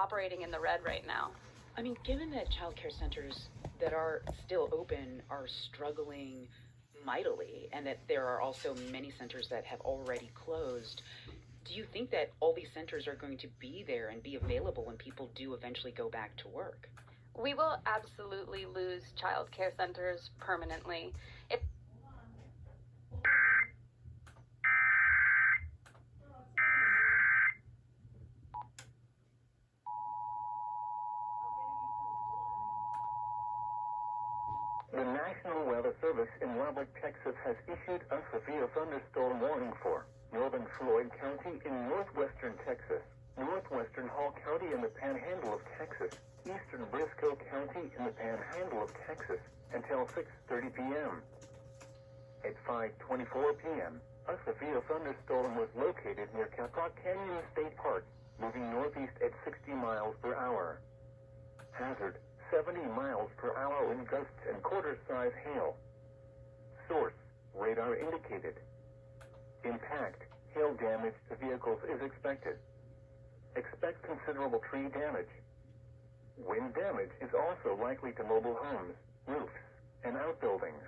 operating in the red right now. I mean, given that child care centers that are still open are struggling mightily, and that there are also many centers that have already closed, do you think that all these centers are going to be there and be available when people do eventually go back to work? We will absolutely lose child care centers permanently. The National Weather Service in Lubbock, Texas has issued a severe thunderstorm warning for northern Floyd County in northwestern Texas, northwestern Hall County in the Panhandle of Texas, eastern Briscoe County in the Panhandle of Texas until 6:30 p.m. At 5:24 p.m., a severe thunderstorm was located near Caprock Canyon State Park, moving northeast at 60 miles per hour. Hazard: 70 miles per hour wind gusts and quarter-size hail. Source: radar indicated. Impact: hail damage to vehicles is expected. Expect considerable tree damage. Wind damage is also likely to mobile homes, roofs, and outbuildings.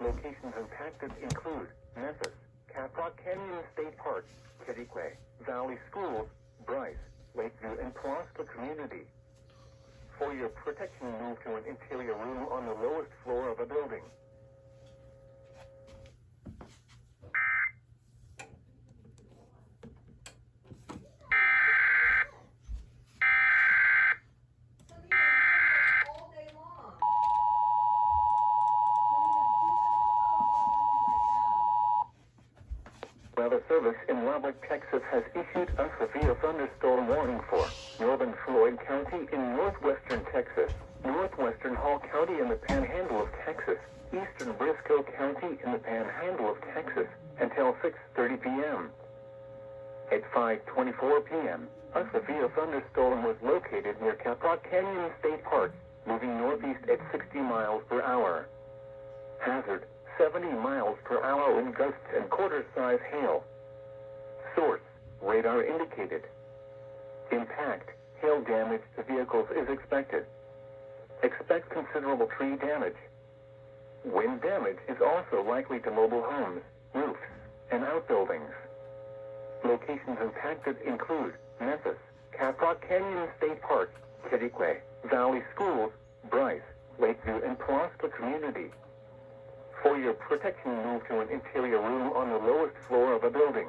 Locations impacted include Memphis, Caprock Canyon State Park, Kittiquay, Valley Schools, Bryce, Lakeview, and Prosper Community. For your protection, move to an interior room on the lowest floor of a building. Weather Service in Lubbock, Texas has issued a severe thunderstorm warning for northern Floyd County in northwestern Texas, northwestern Hall County in the Panhandle of Texas, eastern Briscoe County in the Panhandle of Texas until 6:30 p.m. At 5:24 p.m., a severe thunderstorm was located near Caprock Canyon State Park, moving northeast at 60 miles per hour. Hazard: 70 miles per hour wind gusts and quarter-size hail. Source: radar indicated. Impact: hail damage to vehicles is expected. Expect considerable tree damage. Wind damage is also likely to mobile homes, roofs, and outbuildings. Locations impacted include Memphis, Caprock Canyon State Park, Kittiquay, Valley Schools, Bryce, Lakeview, and Prosper Community. For your protection, move to an interior room on the lowest floor of a building.